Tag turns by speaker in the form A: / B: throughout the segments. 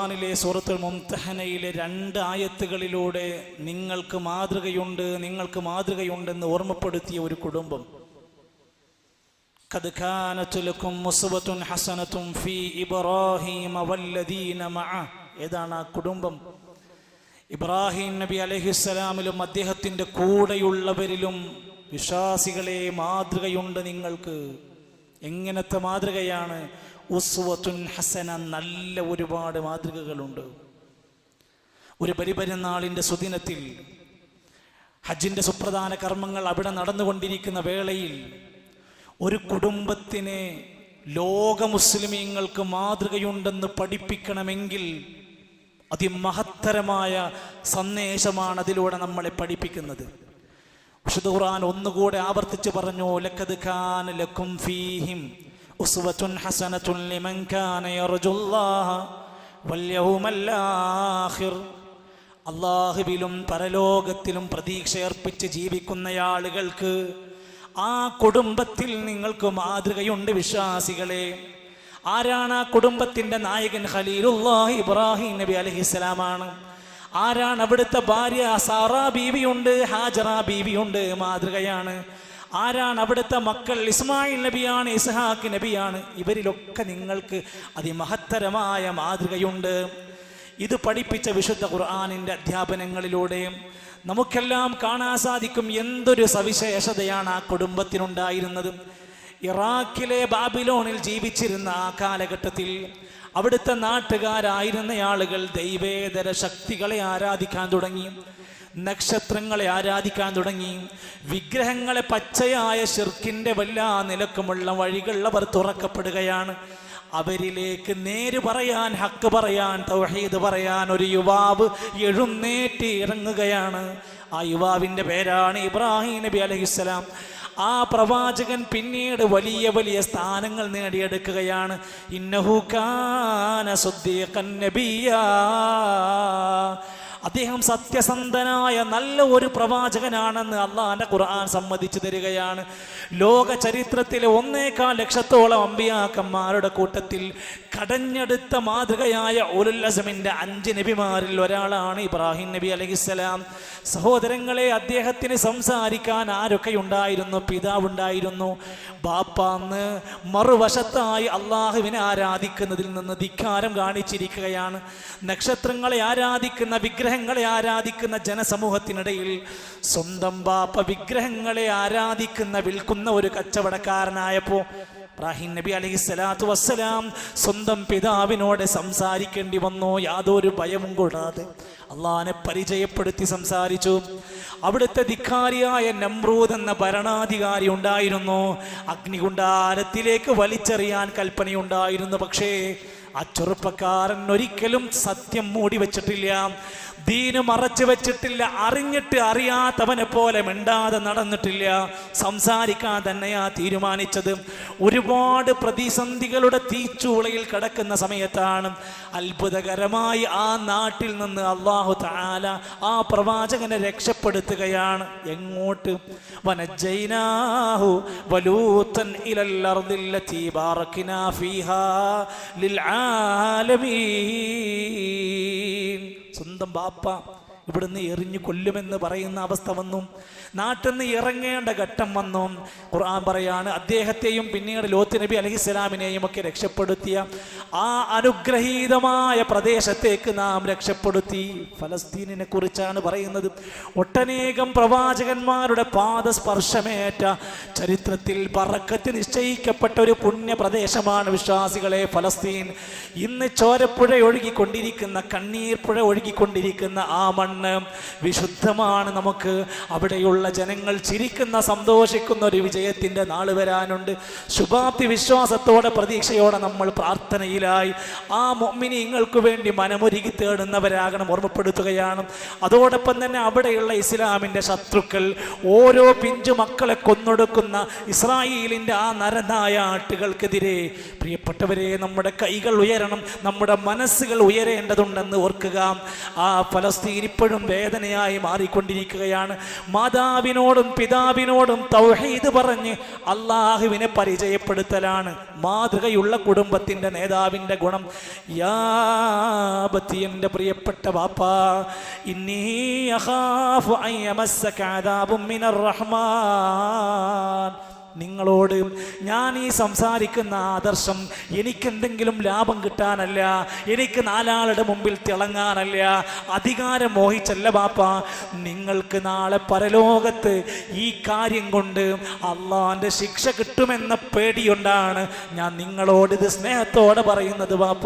A: ഖുർആനിലെ സൂറത്തുൽ മുംതഹനയിലെ 2 ആയത്തുകളിലൂടെ നിങ്ങൾക്ക് മാതൃകയുണ്ടെന്ന് ഓർമ്മപ്പെടുത്തിയ ഒരു കുടുംബം. ഖദ് കാനത് ലക്കും ഉസ്വത്തുൻ ഹസനത്തുൻ ഫീ ഇബ്രാഹീമ വല്ലദീന മഅ. ഏതാണ് ആ കുടുംബം? ഇബ്രാഹിം നബി അലൈഹിസ്സലാമിലും അദ്ദേഹത്തിൻ്റെ കൂടെയുള്ളവരിലും വിശ്വാസികളെ മാതൃകയുണ്ട് നിങ്ങൾക്ക്. എങ്ങനത്തെ മാതൃകയാണ്? ഉസ്വത്തുൻ ഹസന, നല്ല ഒരുപാട് മാതൃകകളുണ്ട്. ഒരു ബലിപെരുന്നാളിൻ്റെ സുദിനത്തിൽ ഹജ്ജിൻ്റെ സുപ്രധാന കർമ്മങ്ങൾ അവിടെ നടന്നുകൊണ്ടിരിക്കുന്ന വേളയിൽ ഒരു കുടുംബത്തിന് ലോക മുസ്ലിമീങ്ങൾക്ക് മാതൃകയുണ്ടെന്ന് പഠിപ്പിക്കണമെങ്കിൽ അതിമഹത്തരമായ സന്ദേശമാണ് അതിലൂടെ നമ്മളെ പഠിപ്പിക്കുന്നത്. വിശുദ്ധ ഖുർആൻ ഒന്നുകൂടെ ആവർത്തിച്ച് പറഞ്ഞു, ലഖദ് കാന ലക്കും ഫീഹിം ഉസ്വത്തുൻ ഹസനത്തുൻ ലിമൻ കാന യർജുല്ലാഹ വൽ യൗമൽ ആഖിർ. അല്ലാഹുവിലും പരലോകത്തിലും പ്രതീക്ഷയർപ്പിച്ച് ജീവിക്കുന്ന ആളുകൾക്ക് ആ കുടുംബത്തിൽ നിങ്ങൾക്ക് മാതൃകയുണ്ട് വിശ്വാസികളെ. ആരാണ് ആ കുടുംബത്തിൻ്റെ നായകൻ? ഖലീലുല്ലാഹി ഇബ്രാഹിം നബി അലൈഹിസ്സലാമാണ്. ആരാണ് അവിടുത്തെ ഭാര്യ? സാറാ ബീവിയുണ്ട്, ഹാജറ ബീവിയുണ്ട്, മാതൃകയാണ്. ആരാണ് അവിടുത്തെ മക്കൾ? ഇസ്മായിൽ നബിയാണ്, ഇസ്ഹാഖ് നബിയാണ്. ഇവരിലൊക്കെ നിങ്ങൾക്ക് അതിമഹത്തരമായ മാതൃകയുണ്ട്. ഇത് പഠിപ്പിച്ച വിശുദ്ധ ഖുർആനിൻ്റെ അധ്യാപനങ്ങളിലൂടെ നമുക്കെല്ലാം കാണാൻ സാധിക്കും എന്തൊരു സവിശേഷതയാണ് ആ കുടുംബത്തിനുണ്ടായിരുന്നത്. ഇറാഖിലെ ബാബിലോണിൽ ജീവിച്ചിരുന്ന ആ കാലഘട്ടത്തിൽ അവിടുത്തെ നാട്ടുകാരായിരുന്ന ആളുകൾ ദൈവേതര ശക്തികളെ ആരാധിക്കാൻ തുടങ്ങി, നക്ഷത്രങ്ങളെ ആരാധിക്കാൻ തുടങ്ങി, വിഗ്രഹങ്ങളെ പച്ചയായ ശിർക്കിൻ്റെ വല്ലാ നിലക്കുമുള്ള വഴികൾ അവർ തുറക്കപ്പെടുകയാണ്. അവരിലേക്ക് നേര് പറയാൻ, ഹക്ക് പറയാൻ, തൗഹീദ് പറയാൻ ഒരു യുവാവ് എഴുന്നേറ്റ് ഇറങ്ങുകയാണ്. ആ യുവാവിൻ്റെ പേരാണ് ഇബ്രാഹിം നബി അലൈഹിസ്സലാം. ആ പ്രവാചകൻ പിന്നീട് വലിയ വലിയ സ്ഥാനങ്ങൾ നേടിയെടുക്കുകയാണ്. ഇന്നഹു കാന സുദ്ദീഖൻ നബിയ്യാ. അദ്ദേഹം സത്യസന്ധനായ നല്ല ഒരു പ്രവാചകനാണെന്ന് അള്ളാഹുവിൻ്റെ ഖുർആൻ സമ്മതിച്ചു തരികയാണ്. ലോക ചരിത്രത്തിലെ 1.25 ലക്ഷത്തോളം അമ്പിയാക്കന്മാരുടെ കൂട്ടത്തിൽ കടഞ്ഞെടുത്ത മാതൃകയായ ഉലുൽ അസ്മിൻ്റെ 5 നബിമാരിൽ ഒരാളാണ് ഇബ്രാഹിം നബി അലൈഹിസ്സലാം. സഹോദരങ്ങളെ, അദ്ദേഹത്തിന് സംസാരിക്കാൻ ആരൊക്കെ ഉണ്ടായിരുന്നു? പിതാവുണ്ടായിരുന്നു. ബാപ്പാന്ന് മറുവശത്തായി അള്ളാഹുവിനെ ആരാധിക്കുന്നതിൽ നിന്ന് ധിക്കാരം കാണിച്ചിരിക്കുകയാണ്. നക്ഷത്രങ്ങളെ ആരാധിക്കുന്ന, വിഗ്രഹങ്ങളെ ആരാധിക്കുന്ന ജനസമൂഹത്തിനിടയിൽ സ്വന്തം ബാപ്പ വിഗ്രഹങ്ങളെ ആരാധിക്കുന്ന, വിൽക്കുന്ന ഒരു കച്ചവടക്കാരനായപ്പോൾ ഇബ്രാഹിം നബി അലൈഹിസ്സലാത്തു വസ്സലാം സ്വന്തം പിതാവിനോട് സംസാരിക്കേണ്ടി വന്നു. യാതൊരു ഭയവും കൂടാതെ അള്ളാഹിനെ പരിചയപ്പെടുത്തി സംസാരിച്ചു. അവിടുത്തെ ധിക്കാരിയായ നമ്രൂദ് എന്ന ഭരണാധികാരി ഉണ്ടായിരുന്നു. അഗ്നികുണ്ഡാരത്തിലേക്ക് വലിച്ചെറിയാൻ കൽപ്പനയുണ്ടായിരുന്നു. പക്ഷേ ആ ചെറുപ്പക്കാരൻ ഒരിക്കലും സത്യം മൂടി വെച്ചിട്ടില്ല, ദീന് മറച്ചു വെച്ചിട്ടില്ല, അറിഞ്ഞിട്ട് അറിയാത്തവനെ പോലെ മിണ്ടാതെ നടന്നിട്ടില്ല, സംസാരിക്കാൻ തന്നെയാ തീരുമാനിച്ചത്. ഒരുപാട് പ്രതിസന്ധികളുടെ തീച്ചൂളയിൽ കിടക്കുന്ന സമയത്താണ് അത്ഭുതകരമായി ആ നാട്ടിൽ നിന്ന് അല്ലാഹു തആല ആ പ്രവാചകനെ രക്ഷപ്പെടുത്തുകയാണ്. എങ്ങോട്ട്? വനജൈനാഹു വലൂതൻ ഇലൽ അർദില്ലതി ബാറക്നാ ഫീഹാ ലിൽ ആലമീൻ. സ്വന്തം ബാപ്പ ഇവിടുന്ന് എറിഞ്ഞു കൊല്ലുമെന്ന് പറയുന്ന അവസ്ഥ വന്നു. നാട്ടിൽ നിന്ന് ഇറങ്ങേണ്ട ഘട്ടം വന്നു. ഖുർആൻ പറയാണ്, അദ്ദേഹത്തെയും പിന്നീട് ലോത്ത് നബി അലൈഹിസ്സലാമിനെയും ഒക്കെ രക്ഷപ്പെടുത്തിയ ആ അനുഗ്രഹീതമായ പ്രദേശത്തേക്ക് നാം രക്ഷപ്പെടുത്തി. ഫലസ്തീനിനെ കുറിച്ചാണ് പറയുന്നത്. ഒട്ടനേകം പ്രവാചകന്മാരുടെ പാദസ്പർശമേറ്റ, ചരിത്രത്തിൽ ബറക്കത്ത് നിശ്ചയിക്കപ്പെട്ട ഒരു പുണ്യ പ്രദേശമാണ് വിശ്വാസികളെ ഫലസ്തീൻ. ഇന്ന് ചോരപ്പുഴ ഒഴുകിക്കൊണ്ടിരിക്കുന്ന, കണ്ണീർ പുഴ ഒഴുകിക്കൊണ്ടിരിക്കുന്ന ആ മണ്ണ് വിശുദ്ധമാണ്. നമുക്ക് അവിടെയുള്ള ജനങ്ങൾ ചിരിക്കുന്ന, സന്തോഷിക്കുന്ന ഒരു വിജയത്തിന്റെ നാൾ വരാനുണ്ട്. ശുഭാപ്തി വിശ്വാസത്തോടെ, പ്രതീക്ഷയോടെ നമ്മൾ പ്രാർത്ഥനയിലായി ആ മുഅ്മിനീങ്ങൾക്ക് വേണ്ടി മനമൊരുകി തേടുന്നവരാകണം ഓർമ്മപ്പെടുത്തുകയാണ്. അതോടൊപ്പം തന്നെ അവിടെയുള്ള ഇസ്ലാമിന്റെ ശത്രുക്കൾ, ഓരോ പിഞ്ചു മക്കളെ കൊന്നൊടുക്കുന്ന ഇസ്രായേലിന്റെ ആ നരനായാട്ടുകൾക്കെതിരെ പ്രിയപ്പെട്ടവരെ നമ്മുടെ കൈകൾ ഉയരണം, നമ്മുടെ മനസ്സുകൾ ഉയരേണ്ടതുണ്ടെന്ന് ഓർക്കുക. ആ ഫലസ്തീൻ ഇപ്പോഴും വേദനയായി മാറിക്കൊണ്ടിരിക്കുകയാണ്. മാതാവിനോടും പിതാവിനോടും തൗഹീദ് പറഞ്ഞ് അള്ളാഹുവിനെ പരിചയപ്പെടുത്തലാണ് മാതൃകയുള്ള കുടുംബത്തിന്റെ നേതാവിന്റെ ഗുണം. യാ ബത്തി, എൻ്റെ പ്രിയപ്പെട്ട ബാപ്പാ, ഇന്നി അഖാഫു അൻ യമസ്സക അദാബും മിനർ റഹ്മാൻ. നിങ്ങളോട് ഞാൻ ഈ സംസാരിക്കുന്ന ആദർശം എനിക്കെന്തെങ്കിലും ലാഭം കിട്ടാനല്ല, എനിക്ക് നാലാളുടെ മുമ്പിൽ തിളങ്ങാനല്ല, അധികാരം മോഹിച്ചല്ല ബാപ്പ. നിങ്ങൾക്ക് നാളെ പരലോകത്ത് ഈ കാര്യം കൊണ്ട് അള്ളാന്റെ ശിക്ഷ കിട്ടുമെന്ന പേടിയുണ്ടാണ് ഞാൻ നിങ്ങളോട് ഇത് സ്നേഹത്തോടെ പറയുന്നത് ബാപ്പ.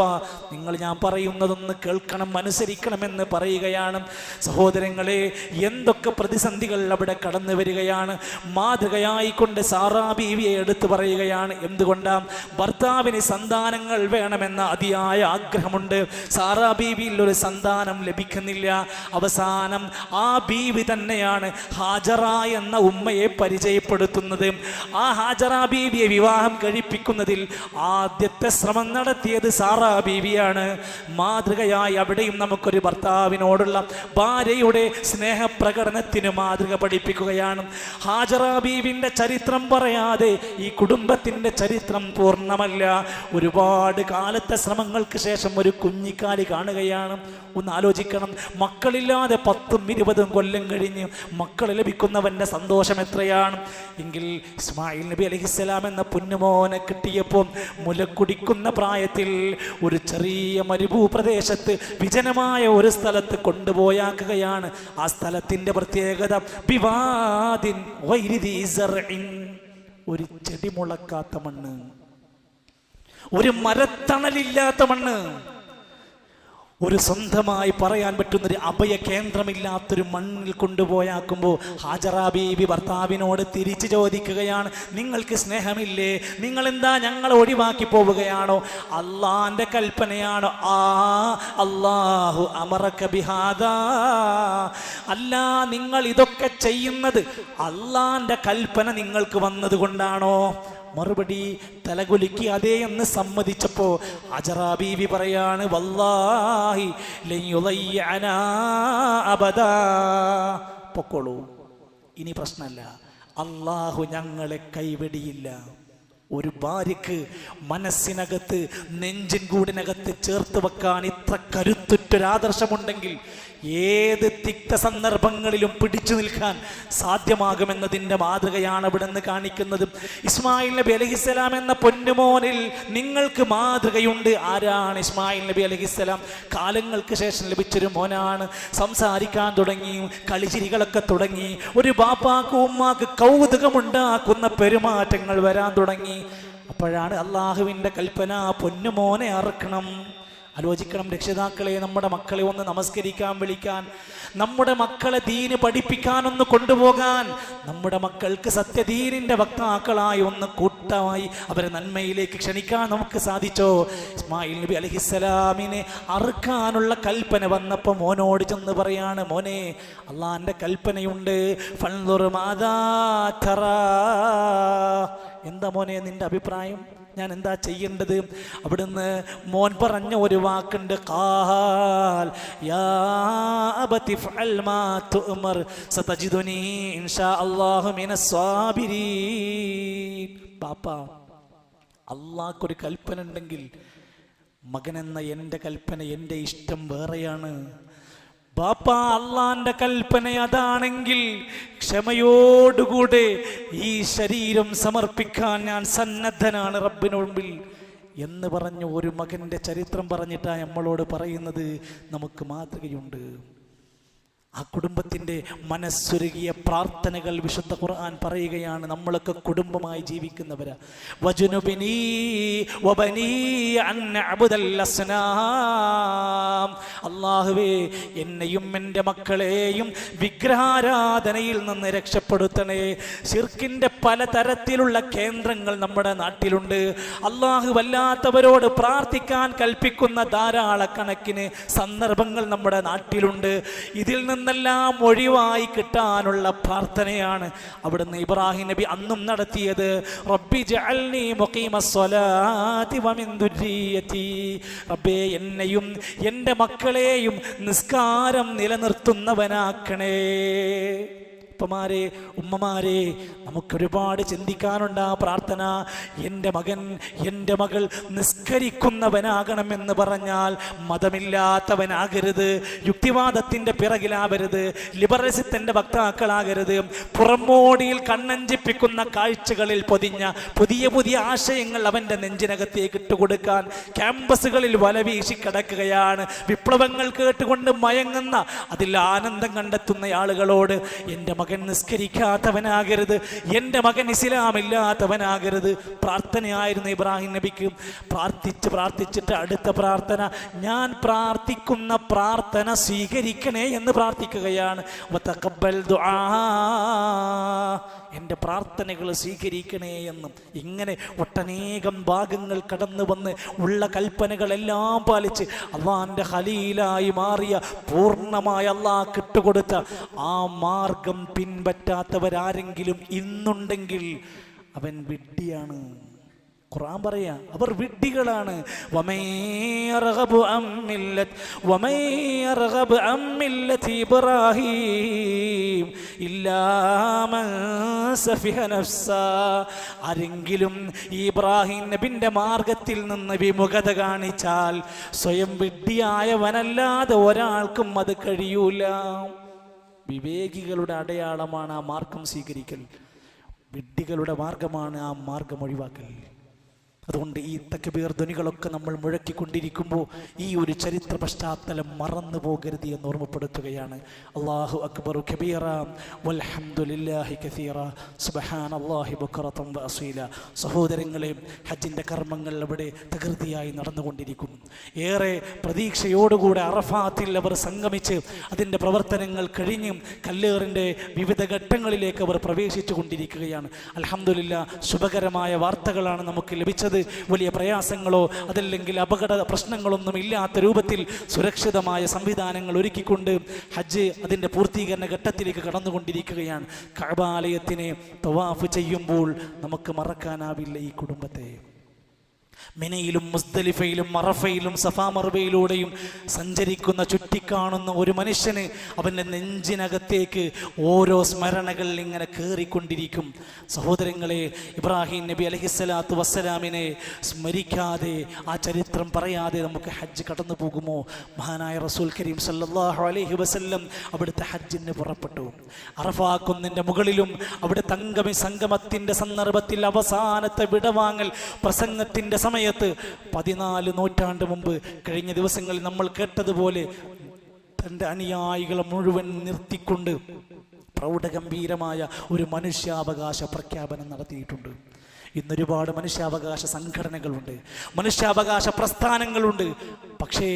A: നിങ്ങൾ ഞാൻ പറയുന്നതൊന്ന് കേൾക്കണം, അനുസരിക്കണമെന്ന് പറയുകയാണ്. സഹോദരങ്ങളെ, എന്തൊക്കെ പ്രതിസന്ധികൾ അവിടെ കടന്നു വരികയാണ്. മാതൃകയായിക്കൊണ്ട് ബീവിയെ എടുത്തു പറയുകയാണ്. എന്തുകൊണ്ടാണ്? ഭർത്താവിന് സന്താനങ്ങൾ വേണമെന്ന അതിയായ ആഗ്രഹമുണ്ട്. സാറാ ബീവിയിൽ ഒരു സന്താനം ലഭിക്കുന്നില്ല. അവസാനം ആ ബീവി തന്നെയാണ് ഹാജറ എന്ന ഉമ്മയെ പരിചയപ്പെടുത്തുന്നത്. ആ ഹാജറ ബീവിയെ വിവാഹം കഴിപ്പിക്കുന്നതിൽ ആദ്യത്തെ ശ്രമം നടത്തിയത് സാറാ ബീവിയാണ്. മാതൃകയായി അവിടെയും നമുക്കൊരു ഭർത്താവിനോടുള്ള ഭാര്യയുടെ സ്നേഹപ്രകടനത്തിന് മാതൃക പഠിപ്പിക്കുകയാണ്. ഹാജറ ബീവിന്റെ ചരിത്രം പറയാതെ ഈ കുടുംബത്തിന്റെ ചരിത്രം പൂർണ്ണമല്ല. ഒരുപാട് കാലത്തെ ശ്രമങ്ങൾക്ക് ശേഷം ഒരു കുഞ്ഞിക്കാലി കാണുകയാണ്. ഒന്ന് ആലോചിക്കണം, മക്കളില്ലാതെ 10-20 കൊല്ലം കഴിഞ്ഞ് മക്കൾ ലഭിക്കുന്നവന്റെ സന്തോഷം എത്രയാണ് എങ്കിൽ ഇസ്മായിൽ നബി അലൈഹിസ്സലാം എന്ന പൊന്നുമോനെ കിട്ടിയപ്പോൾ മുലക്കുടിക്കുന്ന പ്രായത്തിൽ ഒരു ചെറിയ മരുഭൂപ്രദേശത്ത് വിജനമായ ഒരു സ്ഥലത്ത് കൊണ്ടുപോയാക്കുകയാണ്. ആ സ്ഥലത്തിന്റെ പ്രത്യേകത ബിവാദിൻ ഗൈരി ദീ സർഇൻ, ഒരു ചെടി മുളക്കാത്ത മണ്ണ്, ഒരു മരത്തണലില്ലാത്ത മണ്ണ്, ഒരു സ്വന്തമായി പറയാൻ പറ്റുന്നൊരു അഭയ കേന്ദ്രമില്ലാത്തൊരു മണ്ണിൽ കൊണ്ടുപോയാക്കുമ്പോൾ ഹാജറ ബീബി ഭർത്താവിനോട് തിരിച്ചു ചോദിക്കുകയാണ്, നിങ്ങൾക്ക് സ്നേഹമില്ലേ? നിങ്ങൾ എന്താ ഞങ്ങളെ ഒഴിവാക്കി പോവുകയാണോ? അള്ളാന്റെ കൽപ്പനയാണോ? അല്ലാഹു അമറക ബിഹാദാ, അല്ല, നിങ്ങൾ ഇതൊക്കെ ചെയ്യുന്നത് അള്ളാന്റെ കൽപ്പന നിങ്ങൾക്ക് വന്നത് കൊണ്ടാണോ? മറുപടി തലകുലുക്കി അതേ എന്ന് സമ്മതിച്ചപ്പോ ഹാജറ ബീവി പറയാണ്, വല്ലാഹി ലൻ യുളയ്യഅനാ അബദാ, പൊക്കോളൂ, ഇനി പ്രശ്നമല്ല, അള്ളാഹു ഞങ്ങളെ കൈവെടിയില്ല. ഒരു ഭാര്യക്ക് മനസ്സിനകത്ത് നെഞ്ചിൻ കൂടിനകത്ത് ചേർത്ത് വെക്കാൻ ഇത്ര കരുത്തുറ്റൊരാദർശമുണ്ടെങ്കിൽ ഏത് തിക്ത സന്ദർഭങ്ങളിലും പിടിച്ചു നിൽക്കാൻ സാധ്യമാകുമെന്നതിൻ്റെ മാതൃകയാണ് ഇവിടെ നിന്ന് കാണിക്കുന്നത്. ഇസ്മായിൽ നബി അലൈഹിസ്സലാം എന്ന പൊന്നുമോനിൽ നിങ്ങൾക്ക് മാതൃകയുണ്ട്. ആരാണ് ഇസ്മായിൽ നബി അലൈഹിസ്സലാം? കാലങ്ങൾക്ക് ശേഷം ലഭിച്ചൊരു മോനാണ്. സംസാരിക്കാൻ തുടങ്ങി, കളിച്ചിരികളൊക്കെ തുടങ്ങി, ഒരു ബാപ്പാക്കും ഉമ്മാക്ക് കൗതുകമുണ്ടാക്കുന്ന പെരുമാറ്റങ്ങൾ വരാൻ തുടങ്ങി. അപ്പോഴാണ് അള്ളാഹുവിൻ്റെ കൽപ്പന, പൊന്നുമോനെ അറക്കണം. ആലോചിക്കണം രക്ഷിതാക്കളെ, നമ്മുടെ മക്കളെ ഒന്ന് നമസ്കരിക്കാൻ വിളിക്കാൻ, നമ്മുടെ മക്കളെ ദീന് പഠിപ്പിക്കാനൊന്ന് കൊണ്ടുപോകാൻ, നമ്മുടെ മക്കൾക്ക് സത്യദീനിന്റെ വക്താക്കളായി ഒന്ന് കൂട്ടമായി അവരെ നന്മയിലേക്ക് ക്ഷണിക്കാൻ നമുക്ക് സാധിച്ചോ? ഇസ്മായിൽ നബി അലൈഹിസ്സലാമിനെ അറുക്കാനുള്ള കൽപ്പന വന്നപ്പോൾ മോനോട് ചെന്ന് പറയാണ്, മോനെ, അള്ളാന്റെ കൽപ്പനയുണ്ട്, ഫൻദുർ മാദാ തറാ, എന്താ മോനെ നിന്റെ അഭിപ്രായം? ഞാൻ എന്താ ചെയ്യേണ്ടത്? അവിടുന്ന് മോൻ പറഞ്ഞ ഒരു വാക്കുണ്ട്, ഖാൽ യാ അബതി ഫഅൽ മാ തുഅമർ സതജിദുനി ഇൻഷാ അല്ലാഹു മിനസ് സാബിരീൻ. പാപ്പ, അള്ളാഹ്ക്കൊരു കൽപ്പന ഉണ്ടെങ്കിൽ മകനെന്ന എൻ്റെ കൽപ്പന, എൻ്റെ ഇഷ്ടം വേറെയാണ്. ബാപ്പ, അള്ളാന്റെ കൽപ്പന അതാണെങ്കിൽ ക്ഷമയോടുകൂടെ ഈ ശരീരം സമർപ്പിക്കാൻ ഞാൻ സന്നദ്ധനാണ് റബ്ബിന് മുമ്പിൽ എന്ന് പറഞ്ഞു ഒരു മകന്റെ ചരിത്രം പറഞ്ഞിട്ടാണ് നമ്മളോട് പറയുന്നത്. നമുക്ക് മാതൃകയുണ്ട്. ആ കുടുംബത്തിൻ്റെ മനസ്സുരുകിയ പ്രാർത്ഥനകൾ വിശുദ്ധ ഖുർആൻ പറയുകയാണ്. നമ്മളൊക്കെ കുടുംബമായി ജീവിക്കുന്നവരാ. വജുനുബിനി വബനി അൻ അബ്ദൽ അസ്നാം, അല്ലാഹുവേ, എന്നെയും എൻ്റെ മക്കളെയും വിഗ്രഹാരാധനയിൽ നിന്ന് രക്ഷപ്പെടുത്തണേ. ശിർക്കിൻ്റെ പലതരത്തിലുള്ള കേന്ദ്രങ്ങൾ നമ്മുടെ നാട്ടിലുണ്ട്. അല്ലാഹു വല്ലാത്തവരോട് പ്രാർത്ഥിക്കാൻ കൽപ്പിക്കുന്ന ധാരാളക്കണക്കിന് സന്ദർഭങ്ങൾ നമ്മുടെ നാട്ടിലുണ്ട്. ഇതിൽ നിന്നെല്ലാം ഒഴിവായി കിട്ടാനുള്ള പ്രാർത്ഥനയാണ് അവിടുന്ന് ഇബ്രാഹിം നബി അന്നും നടത്തിയത്. റബ്ബി ജഅൽനി മുഖീമസ്സലാത്തി വമിൻ ദുർരിയതി, റബ്ബേ, എന്നെയും എൻ്റെ മക്കളെ മകനെയും നിസ്കാരം നിലനിർത്തുന്നവനാക്കണേ. ഉപ്പമാരെ, ഉമ്മമാരെ, നമുക്കൊരുപാട് ചിന്തിക്കാനുണ്ട് ആ പ്രാർത്ഥന. എൻ്റെ മകൻ, എൻ്റെ മകൾ നിസ്കരിക്കുന്നവനാകണമെന്ന് പറഞ്ഞാൽ മതമില്ലാത്തവനാകരുത്, യുക്തിവാദത്തിൻ്റെ പിറകിലാവരുത്, ലിബറലിസത്തിൻ്റെ വക്താക്കളാകരുത്, പുറമോടിയിൽ കണ്ണഞ്ചിപ്പിക്കുന്ന കാഴ്ചകളിൽ പൊതിഞ്ഞ പുതിയ പുതിയ ആശയങ്ങൾ അവൻ്റെ നെഞ്ചിനകത്തേക്ക് ഇട്ടുകൊടുക്കാൻ ക്യാമ്പസുകളിൽ വലവീശി കിടക്കുകയാണ്. വിപ്ലവങ്ങൾ കേട്ടുകൊണ്ട് മയങ്ങുന്ന, അതിൽ ആനന്ദം കണ്ടെത്തുന്ന ആളുകളോട് എൻ്റെ മകൻ നിസ്കരിക്കാത്തവനാകരുത്, എൻ്റെ മകൻ ഇസ്ലാമില്ലാത്തവനാകരുത്. പ്രാർത്ഥനയായിരുന്നു ഇബ്രാഹിം നബിക്ക്. പ്രാർത്ഥിച്ചിട്ട് അടുത്ത പ്രാർത്ഥന, ഞാൻ പ്രാർത്ഥിക്കുന്ന പ്രാർത്ഥന സ്വീകരിക്കണേ എന്ന് പ്രാർത്ഥിക്കുകയാണ്. വതഖബ്ബൽ ദുആ, എൻ്റെ പ്രാർത്ഥനകൾ സ്വീകരിക്കണേ എന്നും. ഇങ്ങനെ ഒട്ടനേകം ഭാഗങ്ങൾ കടന്നു വന്ന് ഉള്ള കൽപ്പനകളെല്ലാം പാലിച്ച് അള്ളാന്റെ ഖലീലായി മാറിയ, പൂർണ്ണമായി അള്ളാഹ് കിട്ടുകൊടുത്ത ആ മാർഗം പിൻപറ്റാത്തവരാരെങ്കിലും ഇന്നുണ്ടെങ്കിൽ അവൻ വിഡ്ഢിയാണ്. ഖുർആൻ പറയാ, അവർ വിഡ്ഢികളാണ്. ആരെങ്കിലും ഇബ്രാഹിം നബിന്റെ മാർഗത്തിൽ നിന്ന് വിമുഖത കാണിച്ചാൽ സ്വയം വിഡ്ഢിയായവനല്ലാതെ ഒരാൾക്കും അത് കഴിയൂല. വിവേകികളുടെ അടയാളമാണ് ആ മാർഗം സ്വീകരിക്കൽ, വിഡ്ഢികളുടെ മാർഗമാണ് ആ മാർഗം ഒഴിവാക്കൽ. അതുകൊണ്ട് ഈ തക്ബീർ ധ്വനികളൊക്കെ നമ്മൾ മുഴക്കിക്കൊണ്ടിരിക്കുമ്പോൾ ഈ ഒരു ചരിത്ര പശ്ചാത്തലം മറന്നു പോകരുത് എന്ന് ഓർമ്മപ്പെടുത്തുകയാണ്. അല്ലാഹു അക്ബറു കബീറ വൽഹംദുലില്ലാഹി കസീറ സുബ്ഹാനല്ലാഹി ബുക്റതൻ വഅസീല. സഹോദരങ്ങളെ, ഹജ്ജിൻ്റെ കർമ്മങ്ങൾ അവിടെ തകൃതിയായി നടന്നുകൊണ്ടിരിക്കുന്നു. ഏറെ പ്രതീക്ഷയോടുകൂടെ അറഫാത്തിൽ അവർ സംഗമിച്ച് അതിൻ്റെ പ്രവർത്തനങ്ങൾ കഴിഞ്ഞും കല്ലേറിൻ്റെ വിവിധ ഘട്ടങ്ങളിലേക്ക് അവർ പ്രവേശിച്ചു കൊണ്ടിരിക്കുകയാണ്. അൽഹംദുലില്ലാഹ്, ശുഭകരമായ വാർത്തകളാണ് നമുക്ക് ലഭിച്ചത്. വലിയ പ്രയാസങ്ങളോ അതല്ലെങ്കിൽ അപകട പ്രശ്നങ്ങളൊന്നും ഇല്ലാത്ത രൂപത്തിൽ സുരക്ഷിതമായ സംവിധാനങ്ങൾ ഒരുക്കിക്കൊണ്ട് ഹജ്ജ് അതിൻ്റെ പൂർത്തീകരണ ഘട്ടത്തിലേക്ക് കടന്നുകൊണ്ടിരിക്കുകയാണ്. കഅബാലയത്തിനെ തവാഫ് ചെയ്യുമ്പോൾ നമുക്ക് മറക്കാനാവില്ല ഈ കുടുംബത്തെ. മിനയിലും മുസ്ദലിഫയിലും അറഫയിലും സഫാ മർവയിലൂടെയും സഞ്ചരിക്കുന്ന, ചുറ്റിക്കാണുന്ന ഒരു മനുഷ്യന് അവൻ്റെ നെഞ്ചിനകത്തേക്ക് ഓരോ സ്മരണകൾ ഇങ്ങനെ കയറിക്കൊണ്ടിരിക്കും. സഹോദരങ്ങളെ, ഇബ്രാഹിം നബി അലൈഹിസ്സലാത്തു വസ്സലാമിനെ സ്മരിക്കാതെ, ആ ചരിത്രം പറയാതെ നമുക്ക് ഹജ്ജ് കടന്നു പോകുമോ? മഹാനായ റസൂൽ കരീം സല്ലല്ലാഹു അലൈഹി വസല്ലം അവിടുത്തെ ഹജ്ജിന് പുറപ്പെട്ടു. അറഫാ കുന്നിൻ്റെ മുകളിലും അവിടെ സംഗമത്തിൻ്റെ സന്ദർഭത്തിൽ അവസാനത്തെ വിടവാങ്ങൽ പ്രസംഗത്തിൻ്റെ സമയത്ത് 14 നൂറ്റാണ്ട് മുമ്പ്, കഴിഞ്ഞ ദിവസങ്ങളിൽ നമ്മൾ കേട്ടതുപോലെ, തൻ്റെ അനുയായികളെ മുഴുവൻ നിർത്തിക്കൊണ്ട് പ്രൗഢഗംഭീരമായ ഒരു മനുഷ്യാവകാശ പ്രഖ്യാപനം നടത്തിയിട്ടുണ്ട്. ഇന്നൊരുപാട് മനുഷ്യാവകാശ സംഘടനകളുണ്ട്, മനുഷ്യാവകാശ പ്രസ്ഥാനങ്ങളുണ്ട്. പക്ഷേ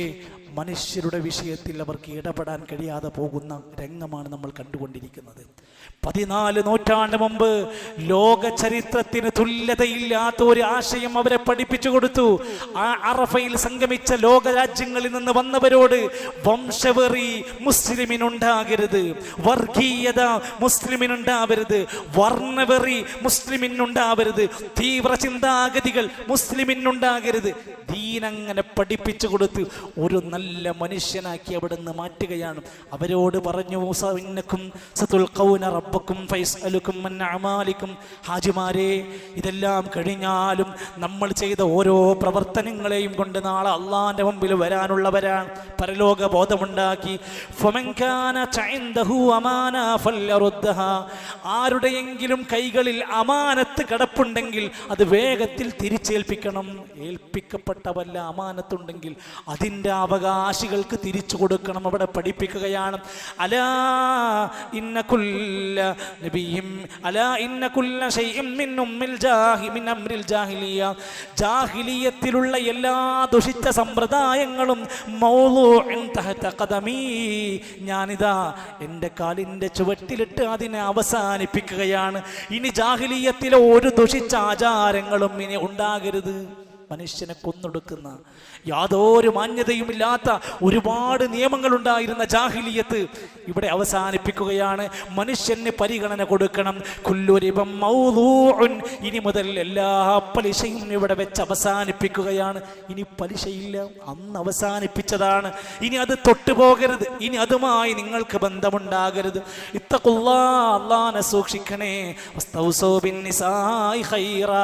A: മനുഷ്യരുടെ വിഷയത്തിൽ അവർക്ക് ഇടപെടാൻ കഴിയാതെ പോകുന്ന രംഗമാണ് നമ്മൾ കണ്ടുകൊണ്ടിരിക്കുന്നത്. 14 നൂറ്റാണ്ട് മുമ്പ് ലോക ചരിത്രത്തിന് തുല്യതയില്ലാത്ത ഒരു ആശയം അവരെ പഠിപ്പിച്ചു കൊടുത്തു. ആ അറഫയിൽ സംഗമിച്ച ലോക രാജ്യങ്ങളിൽ നിന്ന് വന്നവരോട് വംശവെറി മുസ്ലിമിനുണ്ടാകരുത്, വർഗീയത മുസ്ലിമിനുണ്ടാവരുത്, വർണ്ണവെറി മുസ്ലിമിനുണ്ടാവരുത്, തീവ്ര ചിന്താഗതികൾ മുസ്ലിമിനുണ്ടാകരുത്. ദീനങ്ങനെ പഠിപ്പിച്ചു കൊടുത്ത് ഒരു നല്ല മനുഷ്യനാക്കി അവിടുന്ന് മാറ്റുകയാണ്. അവരോട് പറഞ്ഞു, ഹാജിമാരെ, ഇതെല്ലാം കഴിഞ്ഞാലും നമ്മൾ ചെയ്ത ഓരോ പ്രവർത്തനങ്ങളെയും കൊണ്ട് നാളെ അള്ളാന്റെ മുമ്പിൽ വരാനുള്ളവരാണ്. പരലോക ബോധമുണ്ടാക്കി, ആരുടെയെങ്കിലും കൈകളിൽ അമാനത്ത് കിടപ്പുണ്ടെങ്കിൽ അത് വേഗത്തിൽ തിരിച്ചേൽപ്പിക്കണം. ഏൽപ്പിക്കപ്പെട്ടവല്ല അമാനത്തുണ്ടെങ്കിൽ അതിൻ്റെ അവകാശികൾക്ക് തിരിച്ചു കൊടുക്കണം. അവിടെ പഠിപ്പിക്കുകയാണ്, അലാ ഇന്ന കുല്ല നബിയും അലാ ഇന്ന കുല്ല ശൈഇൻ മിൻ ഉമ്മിൽ മിൻ അംറിൽ ജാഹിലിയ, ജാഹിലിയത്തിലുള്ള എല്ലാ ദുഷിച്ച സമ്പ്രദായങ്ങളും മൗളൂഉൻ തഹത ഖദമി, ഞാനിതാ എൻ്റെ കാലിൻ്റെ ചുവട്ടിലിട്ട് അതിനെ അവസാനിപ്പിക്കുകയാണ്. ഇനി ജാഹിലിയത്തിലെ ഒരു ദുഷിച്ച ആചാരങ്ങളും ഇനി ഉണ്ടാകരുത്. മനുഷ്യനെ കൊന്നൊടുക്കുന്ന, യാതൊരു മാന്യതയുമില്ലാത്ത ഒരുപാട് നിയമങ്ങളുണ്ടായിരുന്ന ജാഹിലിയത്ത് ഇവിടെ അവസാനിപ്പിക്കുകയാണ്. മനുഷ്യന് പരിഗണന കൊടുക്കണം. കുല്ലുരിബം മൗദൂഉൻ, ഇനി മുതൽ എല്ലാ പലിശയും ഇവിടെ വെച്ച് അവസാനിപ്പിക്കുകയാണ്. ഇനി പലിശയില്ല, അന്ന് അവസാനിപ്പിച്ചതാണ്. ഇനി അത് തൊട്ടുപോകരുത്, ഇനി അതുമായി നിങ്ങൾക്ക് ബന്ധമുണ്ടാകരുത്. ഇത്തഖുല്ലാഹ്, അല്ലാഹനെ സൂക്ഷിക്കണേ. വസ്തൗസൂ ബിന്നിസാഇ ഖൈറാ,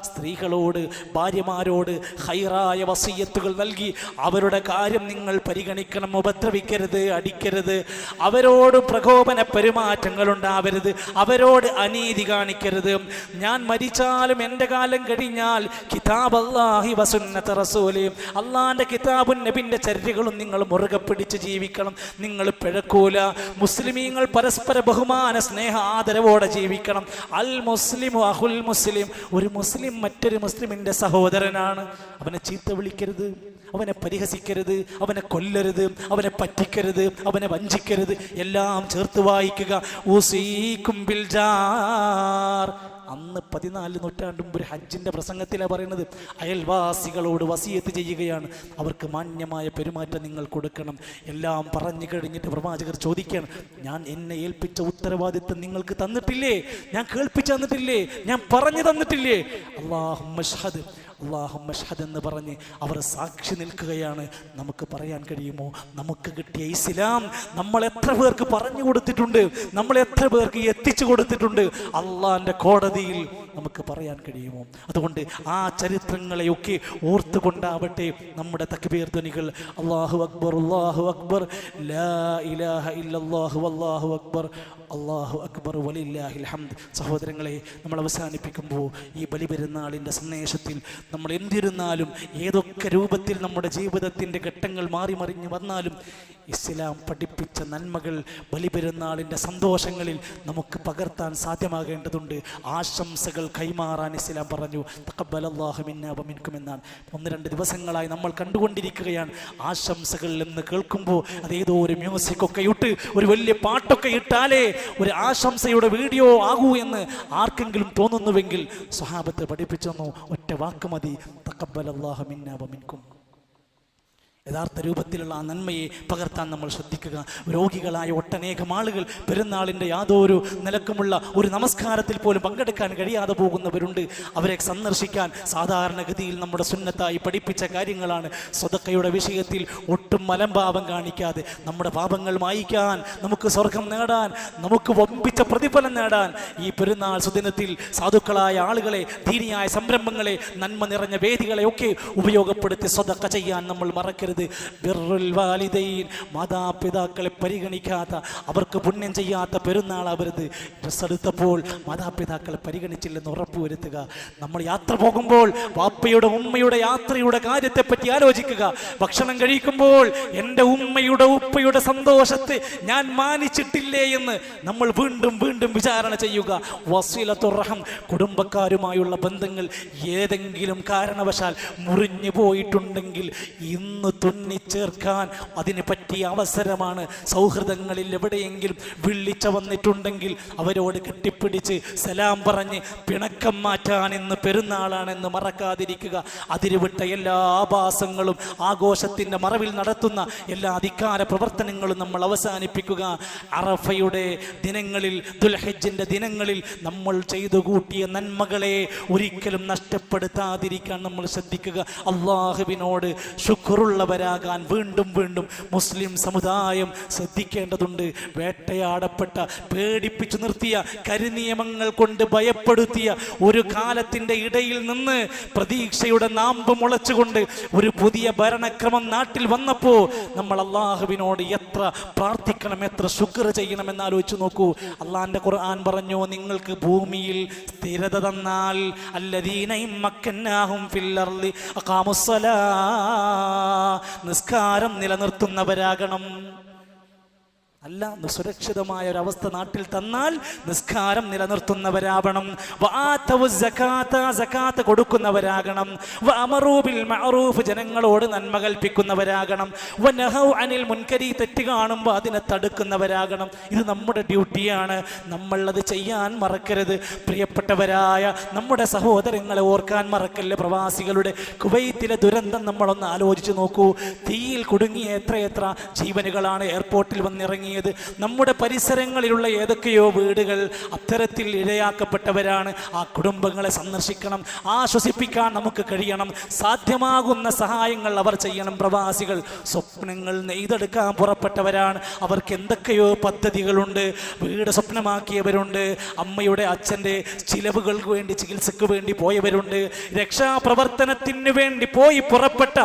A: സ്ത്രീകളോട് ഭാര്യമാരോട് ഖൈറായ വസിയത്തുകൾ നൽകി അവരുടെ കാര്യം നിങ്ങൾ പരിഗണിക്കണം. ഉപദ്രവിക്കരുത്, അടിക്കരുത്, അവരോട് പ്രകോപന പെരുമാറ്റങ്ങൾ ഉണ്ടാവരുത്, അവരോട് അനീതി കാണിക്കരുത്. ഞാൻ മരിച്ചാലും എൻ്റെ കാലം കഴിഞ്ഞാൽ കിതാബ് അല്ലാഹി വസുന്നത റസൂലി, അള്ളാന്റെ കിതാബും നബിന്റെ ചര്യകളും നിങ്ങൾ മുറുകെ പിടിച്ച് ജീവിക്കണം. നിങ്ങൾ പിഴക്കൂല. മുസ്ലിമീങ്ങൾ പരസ്പര ബഹുമാന സ്നേഹ ആദരവോടെ ജീവിക്കണം. അൽ മുസ്ലിമു അഹുൽ മുസ്ലിം, ഒരു മുസ്ലിം മറ്റൊരു മുസ്ലിമിന്റെ സഹോദരനാണ്. അവനെ ചീത്ത വിളിക്കരുത്, അവനെ പരിഹസിക്കരുത്, അവനെ കൊല്ലരുത്, അവനെ പറ്റിക്കരുത്, അവനെ വഞ്ചിക്കരുത്. എല്ലാം ചേർത്ത് വായിക്കുക. ഊസീകും ബിൽ ജാർ. അന്ന് 14 നൂറ്റാണ്ട് മുമ്പ് ഒരു ഹജ്ജിന്റെ പ്രസംഗത്തിലാണ് പറയുന്നത്, അയൽവാസികളോട് വസിയത്ത് ചെയ്യുകയാണ്. അവർക്ക് മാന്യമായ പെരുമാറ്റം നിങ്ങൾ കൊടുക്കണം. എല്ലാം പറഞ്ഞു കഴിഞ്ഞിട്ട് പ്രവാചകർ ചോദിക്കുകയാണ്, ഞാൻ എന്നെ ഏൽപ്പിച്ച ഉത്തരവാദിത്വം നിങ്ങൾക്ക് തന്നിട്ടില്ലേ? ഞാൻ കേൾപ്പിച്ചു തന്നിട്ടില്ലേ? ഞാൻ പറഞ്ഞു തന്നിട്ടില്ലേ? അല്ലാഹുമ്മ ഷ്ഹദ്, അല്ലാഹുമ്മ ഷ്ഹദ് എന്ന് പറഞ്ഞ് അവർ സാക്ഷി നിൽക്കുകയാണ്. നമുക്ക് പറയാൻ കഴിയുമോ? നമുക്ക് കിട്ടിയ ഇസ്ലാം നമ്മൾ എത്ര പേർക്ക് പറഞ്ഞു കൊടുത്തിട്ടുണ്ട്, നമ്മൾ എത്ര പേർക്ക് എത്തിച്ചു കൊടുത്തിട്ടുണ്ട് അള്ളാന്റെ കോടതിയിൽ? നമുക്ക് പറയാൻ കഴിയുമോ? അതുകൊണ്ട് ആ ചരിത്രങ്ങളെയൊക്കെ ഓർത്തുകൊണ്ടാവട്ടെ നമ്മുടെ തക്ബീർ ധ്വനികൾ. അല്ലാഹു അക്ബർ, അല്ലാഹു അക്ബർ, ലാ ഇലാഹ ഇല്ലല്ലാഹു വല്ലാഹു അക്ബർ, അല്ലാഹു അക്ബർ വലില്ലാഹിൽ ഹംദ്. സഹോദരങ്ങളെ, നമ്മൾ അവസാനിപ്പിക്കുമ്പോൾ ഈ ബലിപെരുന്നാളിൻ്റെ സന്ദേശത്തിൽ നമ്മൾ എന്തിരുന്നാലും ഏതൊക്കെ രൂപത്തിൽ നമ്മുടെ ജീവിതത്തിൻ്റെ ഘട്ടങ്ങൾ മാറി മറിഞ്ഞ് വന്നാലും ഇസ്ലാം പഠിപ്പിച്ച നന്മകൾ ബലിപെരുന്നാളിൻ്റെ സന്തോഷങ്ങളിൽ നമുക്ക് പകർത്താൻ സാധ്യമാകേണ്ടതുണ്ട്. ആശംസകൾ കൈമാറാൻ ഇസ്ലാം പറഞ്ഞു. തഖബ്ബലല്ലാഹു മിന്നാ വമിൻകും എന്നാണ്. 1-2 ദിവസങ്ങളായി നമ്മൾ കണ്ടുകൊണ്ടിരിക്കുകയാണ്. ആശംസകൾ എന്ന് കേൾക്കുമ്പോൾ അതേതോ ഒരു മ്യൂസിക്കൊക്കെ ഇട്ട്, ഒരു വലിയ പാട്ടൊക്കെ ഇട്ടാലേ ഒരു ആശംസയുടെ വീഡിയോ ആകൂ എന്ന് ആർക്കെങ്കിലും തോന്നുന്നുവെങ്കിൽ സ്വഹാബത്ത് പഠിപ്പിച്ചെന്നു, ഒറ്റ വാക്ക് മതി, തഖബ്ബലല്ലാഹു മിന്നാ വമിൻകും. യഥാർത്ഥ രൂപത്തിലുള്ള ആ നന്മയെ പകർത്താൻ നമ്മൾ ശ്രദ്ധിക്കുക. രോഗികളായ ഒട്ടനേകം ആളുകൾ പെരുന്നാളിൻ്റെ യാതൊരു നിലക്കുമുള്ള ഒരു നമസ്കാരത്തിൽ പോലും പങ്കെടുക്കാൻ കഴിയാതെ പോകുന്നവരുണ്ട്. അവരെ സന്ദർശിക്കാൻ സാധാരണഗതിയിൽ നമ്മുടെ സുന്നത്തായി പഠിപ്പിച്ച കാര്യങ്ങളാണ്. സ്വതക്കയുടെ വിഷയത്തിൽ ഒട്ടും മലംഭാവം കാണിക്കാതെ നമ്മുടെ പാപങ്ങൾ മായിക്കാൻ, നമുക്ക് സ്വർഗം നേടാൻ, നമുക്ക് വമ്പിച്ച പ്രതിഫലം നേടാൻ ഈ പെരുന്നാൾ സുദിനത്തിൽ സാധുക്കളായ ആളുകളെ, ദീനിയായ സംരംഭങ്ങളെ, നന്മ നിറഞ്ഞ വേദികളെ ഒക്കെ ഉപയോഗപ്പെടുത്തി സ്വതക്ക ചെയ്യാൻ നമ്മൾ മറക്കരുത്. ബിർറുൽ വാലിദൈൻ, മാതാപിതാക്കളെ പരിഗണിക്കാത്ത, അവർക്ക് പുണ്യം ചെയ്യാത്ത പെരുന്നാളാവരുത്. ഡ്രസ് എടുത്തപ്പോൾ മാതാപിതാക്കളെ പരിഗണിച്ചില്ലെന്ന് ഉറപ്പുവരുത്തുക. നമ്മൾ യാത്ര പോകുമ്പോൾ വാപ്പയുടെ ഉമ്മയുടെ യാത്രയുടെ കാര്യത്തെപ്പറ്റി ആലോചിക്കുക. ഭക്ഷണം കഴിക്കുമ്പോൾ എൻ്റെ ഉമ്മയുടെ ഉപ്പയുടെ സന്തോഷത്തെ ഞാൻ മാനിച്ചിട്ടില്ലേ എന്ന് നമ്മൾ വീണ്ടും വീണ്ടും വിചാരണ ചെയ്യുക. വസീലത്തുർ റഹം, കുടുംബക്കാരുമായുള്ള ബന്ധങ്ങൾ ഏതെങ്കിലും കാരണവശാൽ മുറിഞ്ഞു പോയിട്ടുണ്ടെങ്കിൽ ഇന്ന് തുന്നിച്ചേർക്കാൻ അതിന് പറ്റിയ അവസരമാണ്. സൗഹൃദങ്ങളിൽ എവിടെയെങ്കിലും വിളിച്ച വന്നിട്ടുണ്ടെങ്കിൽ അവരോട് കെട്ടിപ്പിടിച്ച് സലാം പറഞ്ഞ് പിണക്കം മാറ്റാൻ ഇന്ന് പെരുന്നാളാണെന്ന് മറക്കാതിരിക്കുക. അതിരുവിട്ട എല്ലാ ആഭാസങ്ങളും ആഘോഷത്തിൻ്റെ മറവിൽ നടത്തുന്ന എല്ലാ അധികാര പ്രവർത്തനങ്ങളും നമ്മൾ അവസാനിപ്പിക്കുക. അറഫയുടെ ദിനങ്ങളിൽ, ദുൽഹിജ്ജിന്റെ ദിനങ്ങളിൽ നമ്മൾ ചെയ്തു കൂട്ടിയ നന്മകളെ ഒരിക്കലും നഷ്ടപ്പെടുത്താതിരിക്കാൻ നമ്മൾ ശ്രദ്ധിക്കുക. അള്ളാഹുവിനോട് ശുക്റുള്ളവരാകാൻ വീണ്ടും വീണ്ടും മുസ്ലിം സമുദായം ശ്രദ്ധിക്കേണ്ടതുണ്ട്. വേട്ടയാടപ്പെട്ട, പേടിപ്പിച്ചു നിർത്തിയ, കരിനിയമങ്ങൾ കൊണ്ട് ഭയപ്പെടുത്തിയ ഒരു കാലത്തിൻ്റെ ഇടയിൽ നിന്ന് പ്രതീക്ഷയുടെ നാമ്പ് മുളച്ചുകൊണ്ട് ഒരു പുതിയ ഭരണക്രമം നാട്ടിൽ വന്നപ്പോൾ നമ്മൾ അള്ളാഹുവിനോട് എത്ര പ്രാർത്ഥിക്കണം, എത്ര ശുക്ർ ചെയ്യണമെന്ന് ആലോചിച്ച് നോക്കൂ. അള്ളാന്റെ ഖുർആൻ പറഞ്ഞു, നിങ്ങൾക്ക് ഭൂമിയിൽ സ്ഥിരത തന്നാൽ അല്ലദീന ഇമ്മക്കന്നാഹും ഫിൽ അർളി അഖാമുസ്സലാ, നിസ്കാരം നിലനിർത്തുന്നവരാകണം. അല്ല, സുരക്ഷിതമായ ഒരവസ്ഥ നാട്ടിൽ തന്നാൽ നിസ്കാരം നിലനിർത്തുന്നവരാവണം, സകാത്ത് കൊടുക്കുന്നവരാകണം, ജനങ്ങളോട് നന്മ കൽപ്പിക്കുന്നവരാകണം, അനിൽ മുൻകരി തെറ്റ് കാണുമ്പോൾ അതിനെ തടുക്കുന്നവരാകണം. ഇത് നമ്മുടെ ഡ്യൂട്ടിയാണ്. നമ്മൾ അത് ചെയ്യാൻ മറക്കരുത്. പ്രിയപ്പെട്ടവരായ നമ്മുടെ സഹോദരങ്ങളെ ഓർക്കാൻ മറക്കല്ലേ. പ്രവാസികളുടെ കുവൈത്തിലെ ദുരന്തം നമ്മളൊന്ന് ആലോചിച്ച് നോക്കൂ. തീയിൽ കുടുങ്ങിയ എത്രയെത്ര ജീവനുകളാണ് എയർപോർട്ടിൽ വന്നിറങ്ങി. നമ്മുടെ പരിസരങ്ങളിലുള്ള ഏതൊക്കെയോ വീടുകൾ അത്തരത്തിൽ ഇരയാക്കപ്പെട്ടവരാണ്. ആ കുടുംബങ്ങളെ സന്ദർശിക്കണം, ആശ്വസിപ്പിക്കാൻ നമുക്ക് കഴിയണം. സാധ്യമാകുന്ന സഹായങ്ങൾ അവർ ചെയ്യണം. പ്രവാസികൾ സ്വപ്നങ്ങൾ നെയ്തെടുക്കാൻ പുറപ്പെട്ടവരാണ്. അവർക്ക് എന്തൊക്കെയോ പദ്ധതികളുണ്ട്. വീട് സ്വപ്നമാക്കിയവരുണ്ട്, അമ്മയുടെ അച്ഛൻ്റെ ചിലവുകൾക്ക് വേണ്ടി ചികിത്സയ്ക്ക് വേണ്ടി പോയവരുണ്ട്, രക്ഷാപ്രവർത്തനത്തിന് വേണ്ടി പോയി പുറപ്പെട്ട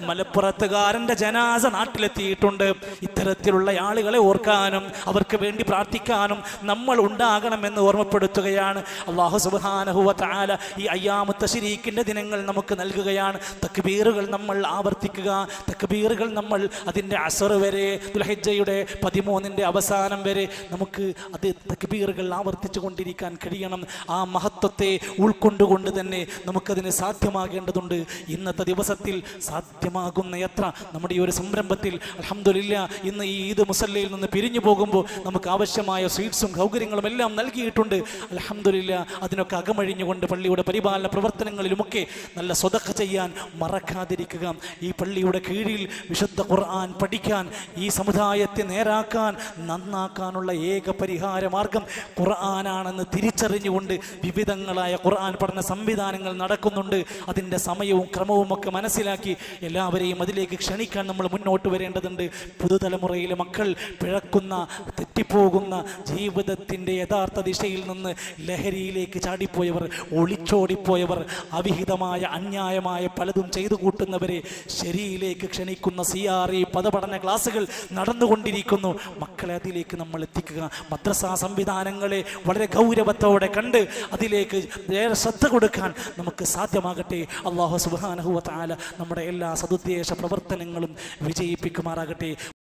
A: മലപ്പുറത്തുകാരൻ്റെ ജനാസ നാട്ടിലെത്തിയിട്ടുണ്ട്. ഇത്തരത്തിലുള്ള ആളുകളെ ഓർക്കാനും അവർക്ക് വേണ്ടി പ്രാർത്ഥിക്കാനും നമ്മൾ ഉണ്ടാകണമെന്ന് ഓർമ്മപ്പെടുത്തുകയാണ്. അല്ലാഹു സുബ്ഹാനഹു വ തആല ഈ അയ്യാമു തശ്രീഖിന്റെ ദിനങ്ങൾ നമുക്ക് നൽകുകയാണ്. തക്ബീറുകൾ നമ്മൾ ആവർത്തിക്കുക. തക്ബീറുകൾ നമ്മൾ അതിൻ്റെ അസർ വരെ, ദുൽഹിജ്ജയുടെ 13ന്റെ അവസാനം വരെ നമുക്ക് അത് തക്ബീറുകൾ ആവർത്തിച്ചു കൊണ്ടിരിക്കാൻ കഴിയണം. ആ മഹത്വത്തെ ഉൾക്കൊണ്ടുകൊണ്ട് തന്നെ നമുക്കതിന് സാധ്യമാകേണ്ടതുണ്ട്. ഇന്നത്തെ ദിവസത്തിൽ സാധ്യമാകുന്ന എത്ര നമ്മുടെ ഈ ഒരു സംരംഭത്തിൽ അൽഹംദുലില്ലാഹ് ഇന്ന് ഈ ഈദ് മുസല്ലയിൽ നിന്ന് പിരിഞ്ഞു പോകുമ്പോൾ നമുക്ക് ആവശ്യമായ സ്വീറ്റ്സും സൗകര്യങ്ങളും എല്ലാം നൽകിയിട്ടുണ്ട്. അൽഹംദുലില്ലാഹ് അതിനൊക്കെ അകമഴിഞ്ഞുകൊണ്ട് പള്ളിയുടെ പരിപാലന പ്രവർത്തനങ്ങളിലുമൊക്കെ നല്ല സ്വതക്ക ചെയ്യാൻ മറക്കാതിരിക്കുക. ഈ പള്ളിയുടെ കീഴിൽ വിശുദ്ധ ഖുർആൻ പഠിക്കാൻ, ഈ സമുദായത്തെ നേരാക്കാൻ, നന്നാക്കാനുള്ള ഏക പരിഹാര മാർഗം ഖുർആനാണെന്ന് തിരിച്ചറിഞ്ഞുകൊണ്ട് വിവിധങ്ങളായ ഖുർആൻ പഠന സംവിധാനങ്ങൾ നടക്കുന്നുണ്ട്. അതിൻ്റെ സമയവും ക്രമവും ഒക്കെ മനസ്സിലാക്കി എല്ലാവരെയും അതിലേക്ക് ക്ഷണിക്കാൻ നമ്മൾ മുന്നോട്ട് വരേണ്ടതുണ്ട്. പുതുതലമുറയിലെ മക്കൾ പിഴക്കുന്ന, തെറ്റിപ്പോകുന്ന, ജീവിതത്തിൻ്റെ യഥാർത്ഥ ദിശയിൽ നിന്ന് ലഹരിയിലേക്ക് ചാടിപ്പോയവർ, ഒളിച്ചോടിപ്പോയവർ, അവിഹിതമായ അന്യായമായ പലതും ചെയ്തു കൂട്ടുന്നവരെ ശരിയിലേക്ക് ക്ഷണിക്കുന്ന CRE പദപഠന ക്ലാസുകൾ നടന്നുകൊണ്ടിരിക്കുന്നു. മക്കളെ അതിലേക്ക് നമ്മൾ എത്തിക്കുക. മദ്രസാ സംവിധാനങ്ങളെ വളരെ ഗൗരവത്തോടെ കണ്ട് അതിലേക്ക് ഏറെ ശ്രദ്ധ കൊടുക്കാൻ നമുക്ക് സാധ്യമാകട്ടെ. അല്ലാഹു സുബ്ഹാനഹു വ തആല നമ്മുടെ എല്ലാ സദുദ്ദേശ പ്രവർത്തനങ്ങളും വിജയിപ്പിക്കുമാറാകട്ടെ.